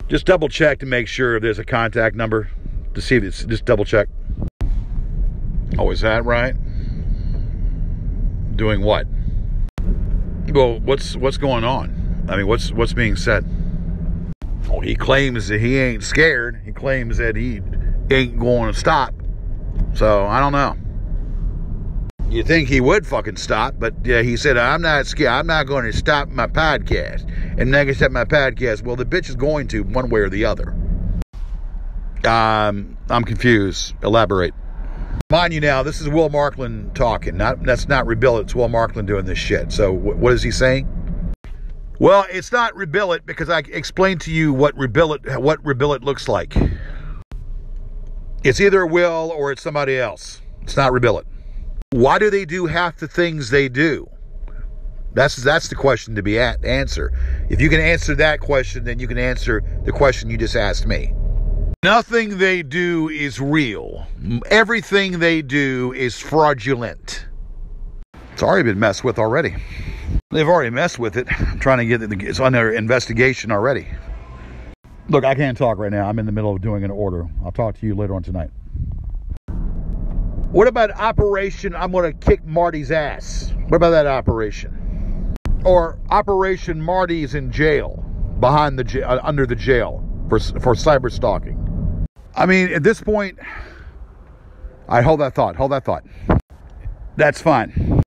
Just double check to make sure if there's a contact number to see if it's, just double check. Oh, is that right? Doing what? Well, what's going on? I mean, what's being said? Oh, he claims that he ain't scared. He claims that he ain't going to stop. So, I don't know. You think he would fucking stop, but he said, I'm not scared. I'm not going to stop my podcast. And not going to stop my podcast. Well, the bitch is going to, one way or the other. I'm confused. Elaborate. Mind you now, this is Will Markland talking. That's not Rebuild It. It's Will Markland doing this shit. So what is he saying? Well, it's not Rebuild It because I explained to you what Rebuild It looks like. It's either Will or it's somebody else. It's not Rebuild It. Why do they do half the things they do? That's the question to be answer. If you can answer that question, then you can answer the question you just asked me. Nothing they do is real. Everything they do is fraudulent. It's already been messed with already. They've already messed with it. I'm trying to get it. It's under investigation already. Look, I can't talk right now. I'm in the middle of doing an order. I'll talk to you later on tonight. What about Operation I'm going to kick Marty's ass? What about that operation? Or Operation Marty's in jail, behind the under the jail for cyber stalking. I mean, at this point, I hold that thought. That's fine.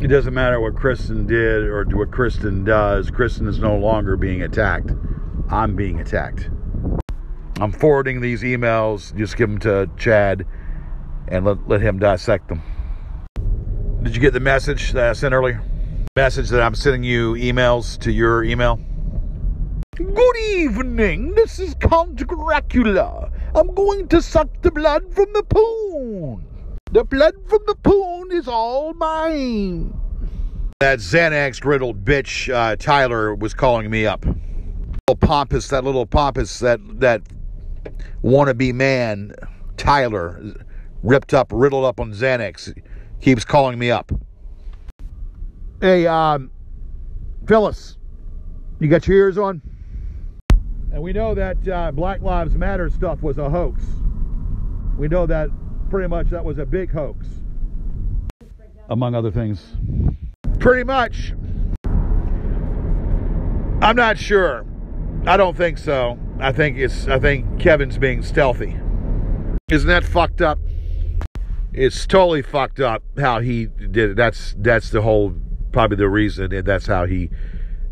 It doesn't matter what Kristen did or what Kristen does. Kristen is no longer being attacked. I'm being attacked. I'm forwarding these emails. Just give them to Chad and let him dissect them. Did you get the message that I sent earlier? Message that I'm sending you emails to your email? Good evening, this is Count Dracula. I'm going to suck the blood from the poon. The blood from the poon is all mine. That Xanax-riddled bitch, Tyler, was calling me up. That little pompous, that wannabe man, Tyler, riddled up on Xanax, keeps calling me up. Hey, Phyllis, you got your ears on? And we know that Black Lives Matter stuff was a hoax. We know that pretty much that was a big hoax. Among other things. Pretty much. I'm not sure. I don't think so. I think Kevin's being stealthy. Isn't that fucked up? It's totally fucked up how he did it. That's the whole, probably the reason, and that's how he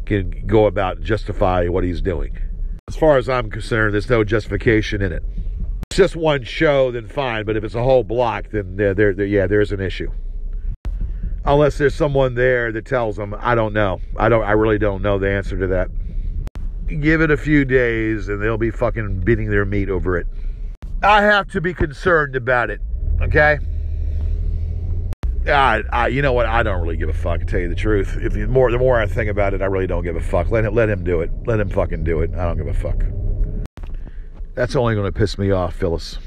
can go about justify what he's doing. As far as I'm concerned, there's no justification in it. It's just one show, then fine. But if it's a whole block, then there's an issue. Unless there's someone there that tells them, I don't know. I really don't know the answer to that. Give it a few days, and they'll be fucking beating their meat over it. I have to be concerned about it. Okay? You know what? I don't really give a fuck, to tell you the truth. The more I think about it, I really don't give a fuck. Let him do it. Let him fucking do it. I don't give a fuck. That's only going to piss me off, Phyllis,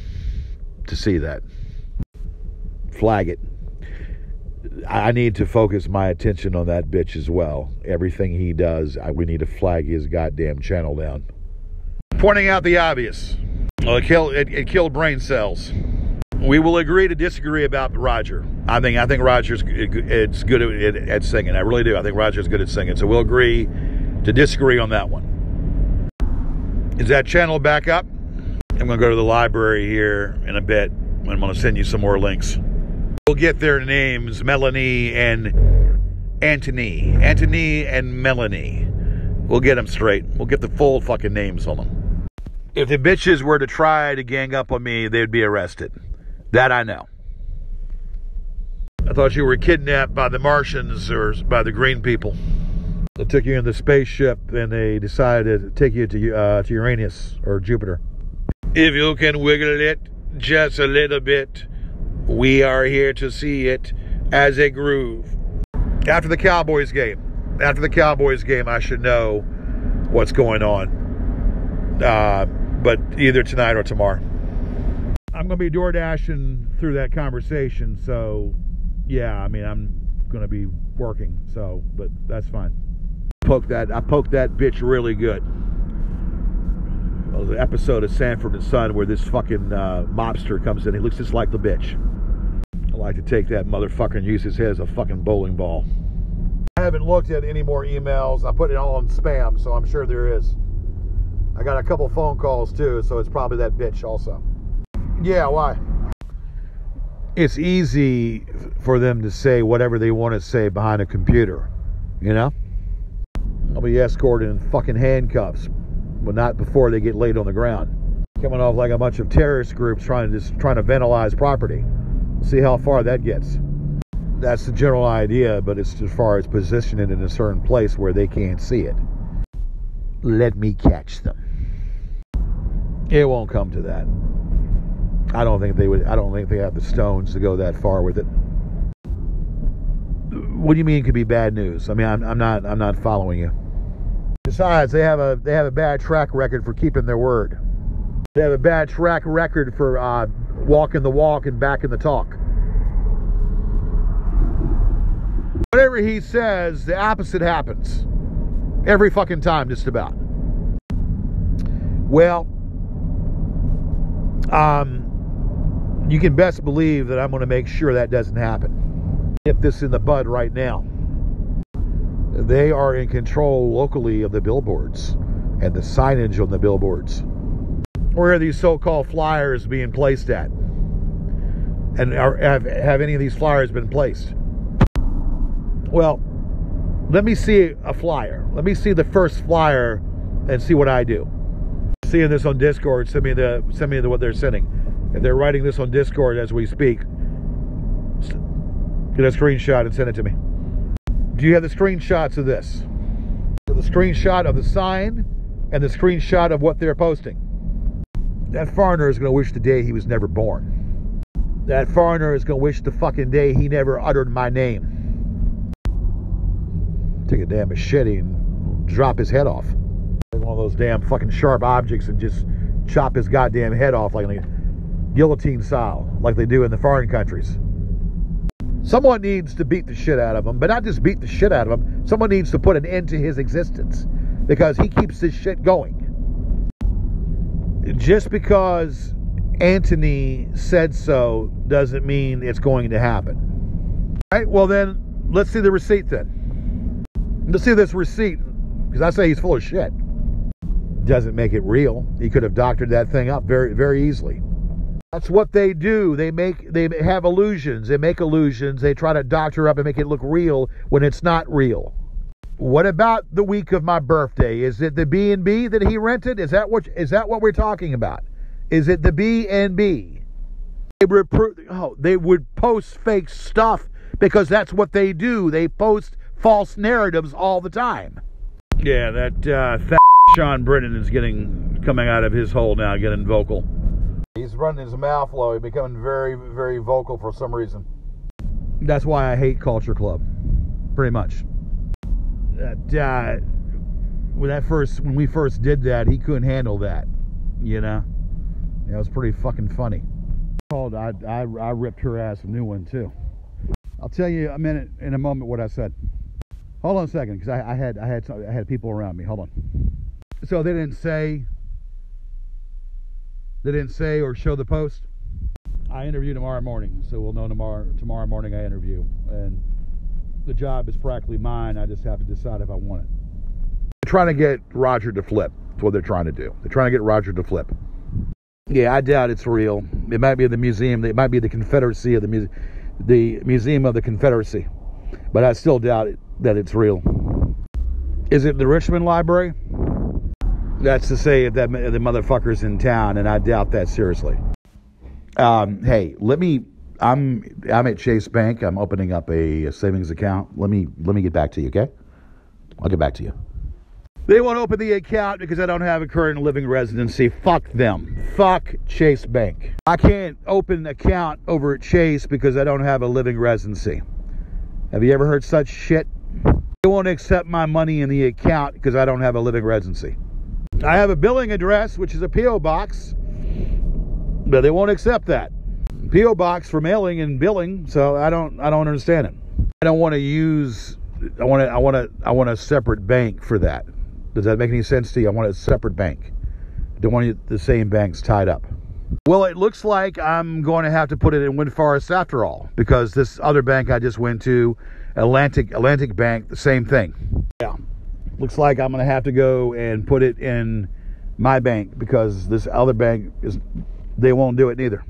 to see that. Flag it. I need to focus my attention on that bitch as well. Everything he does, we need to flag his goddamn channel down. Pointing out the obvious. Well, it killed brain cells. We will agree to disagree about Roger. I think Roger's good at singing. I really do. I think Roger's good at singing. So we'll agree to disagree on that one. Is that channel back up? I'm going to go to the library here in a bit. I'm going to send you some more links. We'll get their names, Melanie and Anthony. Anthony and Melanie. We'll get them straight. We'll get the full fucking names on them. If the bitches were to try to gang up on me, they'd be arrested. That I know. I thought you were kidnapped by the Martians or by the green people. They took you in the spaceship and they decided to take you to Uranus or Jupiter. If you can wiggle it just a little bit, we are here to see it as a groove. After the Cowboys game, I should know what's going on. But either tonight or tomorrow. I'm going to be door dashing through that conversation, so yeah, I mean, I'm going to be working, so, but that's fine. I poked that bitch really good. the episode of Sanford and Son where this fucking mobster comes in. He looks just like the bitch. I like to take that motherfucker and use his head as a fucking bowling ball. I haven't looked at any more emails. I put it all in spam, so I'm sure there is. I got a couple phone calls too, so it's probably that bitch also. Yeah, why? It's easy for them to say whatever they want to say behind a computer, you know? I'll be escorted in fucking handcuffs, but not before they get laid on the ground. Coming off like a bunch of terrorist groups trying to vandalize property. See how far that gets. That's the general idea, but it's as far as positioning it in a certain place where they can't see it. Let me catch them. It won't come to that. I don't think they would. I don't think they have the stones to go that far with it. What do you mean it could be bad news? I mean, I'm not following you. Besides, they have a bad track record for keeping their word. They have a bad track record for walking the walk and backing the talk. Whatever he says, the opposite happens. Every fucking time, just about. Well, you can best believe that I'm going to make sure that doesn't happen. Nip this in the bud right now. They are in control locally of the billboards and the signage on the billboards. Where are these so-called flyers being placed at? And have any of these flyers been placed? Well, let me see a flyer. Let me see the first flyer and see what I do. Seeing this on Discord, send me what they're sending. If they're writing this on Discord as we speak, get a screenshot and send it to me. Do you have the screenshots of this? The screenshot of the sign and the screenshot of what they're posting. That foreigner is going to wish the day he was never born. That foreigner is going to wish the fucking day he never uttered my name. Take a damn machete and drop his head off. Like one of those damn fucking sharp objects and just chop his goddamn head off like a guillotine style, like they do in the foreign countries. Someone needs to beat the shit out of him, but not just beat the shit out of him. Someone needs to put an end to his existence because he keeps this shit going. Just because Anthony said so doesn't mean it's going to happen. All right, well then, let's see the receipt then. Let's see this receipt, because I say he's full of shit. Doesn't make it real. He could have doctored that thing up very, very easily. That's what they do. They have illusions. They make illusions. They try to doctor up and make it look real when it's not real. What about the week of my birthday? Is it the B&B that he rented? Is that what we're talking about? Is it the B&B? They would post fake stuff because that's what they do. They post false narratives all the time. Yeah, that fat Sean Brennan is coming out of his hole now, getting vocal. He's running his mouth low. He's becoming very, very vocal for some reason. That's why I hate Culture Club, pretty much. When we first did that, he couldn't handle that, you know. It was pretty fucking funny. I ripped her ass a new one too. I'll tell you in a moment what I said. Hold on a second, because I had people around me. Hold on. So they didn't say or show the post. I interview tomorrow morning, so we'll know tomorrow morning I interview, and the job is practically mine. I just have to decide if I want it. They're trying to get Roger to flip. That's what they're trying to do. They're trying to get Roger to flip. Yeah, I doubt it's real. It might be the museum. It might be the Confederacy of the Museum of the Confederacy, but I still doubt that it's real. Is it the Richmond Library? That's to say that the motherfucker's in town, and I doubt that seriously. Hey, I'm at Chase Bank. I'm opening up a savings account. Let me get back to you, okay? I'll get back to you. They won't open the account because I don't have a current living residency. Fuck them. Fuck Chase Bank. I can't open an account over at Chase because I don't have a living residency. Have you ever heard such shit? They won't accept my money in the account because I don't have a living residency. I have a billing address, which is a P.O. box, but they won't accept that. P.O. box for mailing and billing, so I don't understand it. I don't want to use. I want a separate bank for that. Does that make any sense to you? I want a separate bank. Don't want the same banks tied up. Well, it looks like I'm going to have to put it in Windforest after all, because this other bank I just went to, Atlantic Bank, the same thing. Yeah, looks like I'm going to have to go and put it in my bank, because this other bank they won't do it neither.